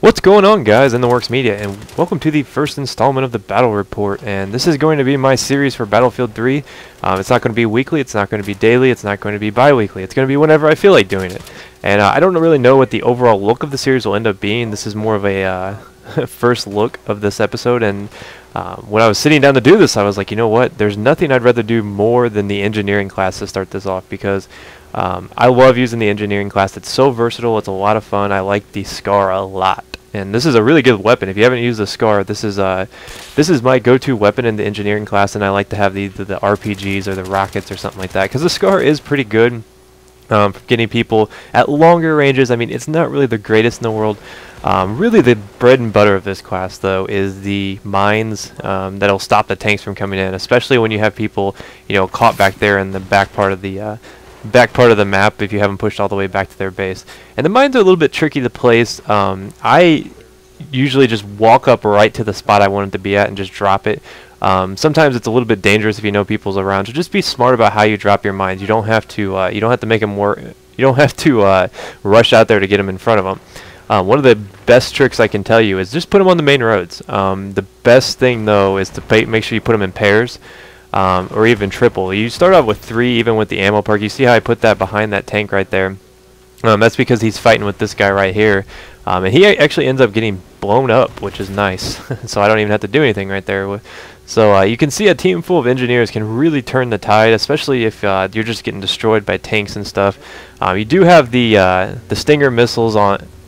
What's going on, guys, in the Works Media, and welcome to the first installment of the Battle Report. And this is going to be my series for Battlefield 3. It's not going to be weekly, it's not going to be daily, it's not going to be bi-weekly. It's going to be whenever I feel like doing it. And I don't really know what the overall look of the series will end up being. This is more of a first look of this episode, and when I was sitting down to do this, I was like, you know what, there's nothing I'd rather do more than the engineering class to start this off, because I love using the engineering class. It's so versatile, it's a lot of fun. I like the SCAR a lot. And this is a really good weapon. If you haven't used the SCAR, this is my go-to weapon in the engineering class, and I like to have the RPGs or the rockets or something like that, because the SCAR is pretty good for getting people at longer ranges. I mean, it's not really the greatest in the world. Really, the bread and butter of this class, though, is the mines that'll stop the tanks from coming in, especially when you have people, you know, caught back there in the back part of the map if you haven't pushed all the way back to their base. And the mines are a little bit tricky to place. I usually just walk up right to the spot I want it to be at and just drop it. Sometimes it's a little bit dangerous if you know people's around, so just be smart about how you drop your mines. You don't have to make them work. You don't have to rush out there to get them in front of them. One of the best tricks I can tell you is just put them on the main roads. The best thing, though, is to make sure you put them in pairs. Or even triple. You start off with 3 even with the ammo park. You see how I put that behind that tank right there? That's because he's fighting with this guy right here. And he actually ends up getting blown up, which is nice. So I don't even have to do anything right there. So you can see a team full of engineers can really turn the tide, especially if you're just getting destroyed by tanks and stuff. You do have the Stinger missiles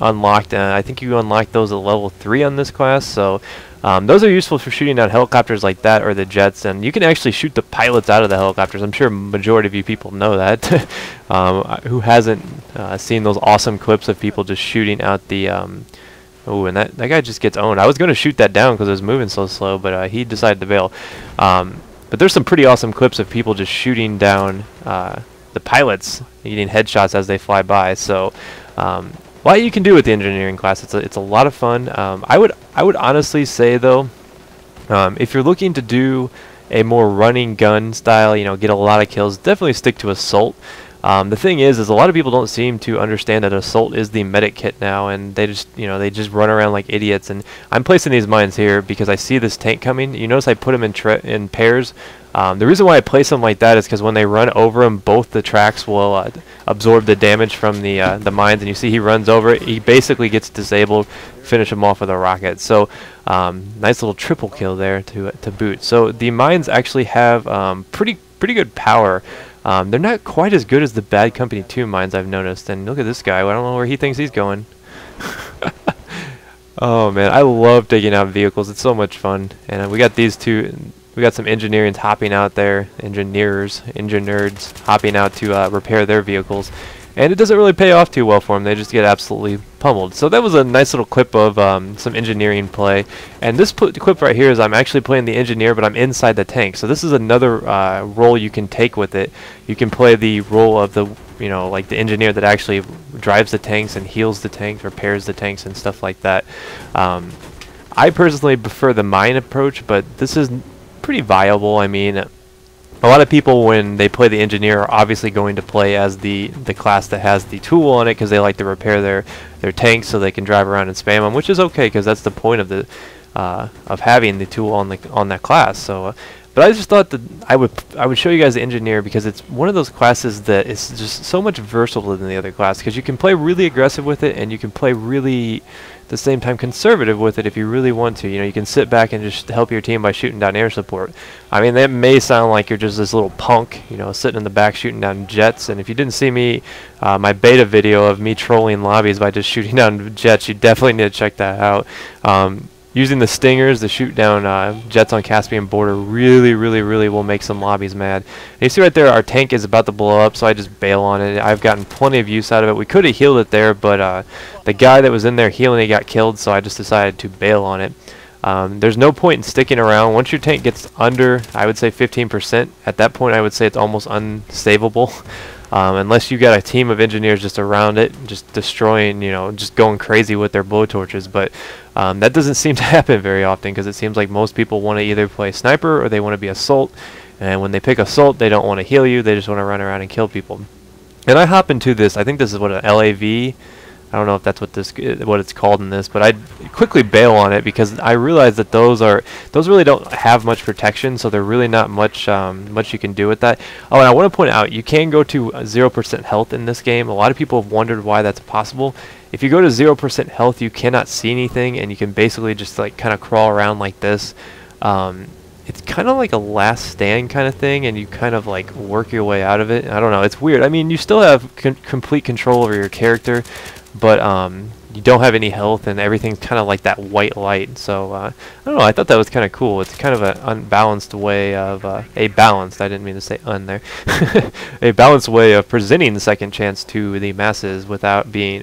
unlocked, and I think you unlock those at level 3 on this class. So those are useful for shooting down helicopters like that or the jets, and you can actually shoot the pilots out of the helicopters. I'm sure a majority of you people know that. Who hasn't seen those awesome clips of people just shooting out the... Oh, and that guy just gets owned. I was going to shoot that down because it was moving so slow, but he decided to bail. But there's some pretty awesome clips of people just shooting down the pilots, getting headshots as they fly by. So... what you can do with the engineering class, it's a lot of fun. I would honestly say, though, if you're looking to do a more running gun style, you know, get a lot of kills, definitely stick to assault. The thing is a lot of people don't seem to understand that assault is the medic kit now, and they just run around like idiots. And I'm placing these mines here because I see this tank coming. You notice I put them in pairs. The reason why I place them like that is because when they run over them, both the tracks will absorb the damage from the mines, and you see he runs over it. He basically gets disabled, finish him off with a rocket. So nice little triple kill there to boot. So the mines actually have pretty good power. They're not quite as good as the Bad Company 2 mines, I've noticed. And look at this guy. I don't know where he thinks he's going. Oh, man. I love taking out vehicles. It's so much fun. And we got these two. We got some engineers hopping out there. Engineers hopping out to repair their vehicles. And it doesn't really pay off too well for them. They just get absolutely pummeled. So that was a nice little clip of some engineering play. And this clip right here is I'm actually playing the engineer, but I'm inside the tank. So this is another role you can take with it. You can play the role of the, you know, like the engineer that actually drives the tanks and heals the tanks, repairs the tanks and stuff like that. I personally prefer the mine approach, but this is pretty viable. I mean, a lot of people, when they play the engineer, are obviously going to play as the class that has the tool on it, because they like to repair their tanks so they can drive around and spam them, which is okay, because that's the point of the of having the tool on that class. So, but I just thought that I would show you guys the engineer, because it's one of those classes that is just so much versatile than the other class, because you can play really aggressive with it, and you can play really, at the same time, conservative with it if you really want to. You know, you can sit back and just help your team by shooting down air support. I mean, that may sound like you're just this little punk, you know, sitting in the back shooting down jets. And if you didn't see me, my beta video of me trolling lobbies by just shooting down jets, you definitely need to check that out. Using the stingers to shoot down jets on Caspian border really will make some lobbies mad. And you see right there, our tank is about to blow up, so I just bail on it. I've gotten plenty of use out of it. We could have healed it there, but the guy that was in there healing it got killed, so I just decided to bail on it. There's no point in sticking around. Once your tank gets under, I would say 15%, at that point I would say it's almost unsavable. Unless you got a team of engineers just around it, just destroying, you know, just going crazy with their blowtorches. But that doesn't seem to happen very often, because it seems like most people want to either play sniper or they want to be assault. And when they pick assault, they don't want to heal you. They just want to run around and kill people. And I hop into this. I think this is what, an LAV. I don't know if that's what it's called in this, but I'd quickly bail on it because I realized that those really don't have much protection, so they're really not much you can do with that. Oh, and I want to point out, you can go to 0% health in this game. A lot of people have wondered why that's possible. If you go to 0% health, you cannot see anything, and you can basically just like kind of crawl around like this. It's kind of like a last stand kind of thing, and you kind of like work your way out of it. I don't know, it's weird. I mean, you still have complete control over your character, but you don't have any health, and everything's kind of like that white light. So I don't know, I thought that was kind of cool. It's kind of an unbalanced way of I didn't mean to say un there, a balanced way of presenting the second chance to the masses without being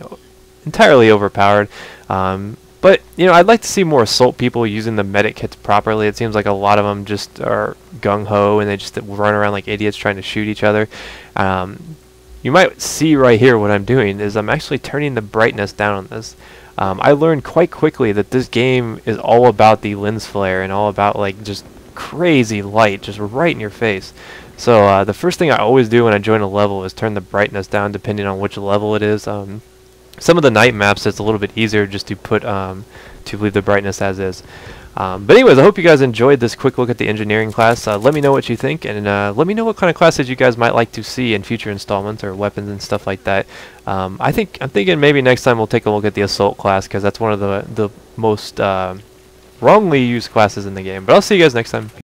entirely overpowered. But, you know, I'd like to see more assault people using the medic kits properly. It seems like a lot of them just are gung-ho, and they just run around like idiots trying to shoot each other. You might see right here what I'm doing is I'm actually turning the brightness down on this. I learned quite quickly that this game is all about the lens flare and all about like just crazy light just right in your face. So the first thing I always do when I join a level is turn the brightness down depending on which level it is. Some of the night maps, it's a little bit easier just to put to leave the brightness as is. But anyways, I hope you guys enjoyed this quick look at the engineering class. Let me know what you think, and let me know what kind of classes you guys might like to see in future installments, or weapons and stuff like that. I'm thinking maybe next time we'll take a look at the assault class, because that's one of the most wrongly used classes in the game. But I'll see you guys next time. Peace.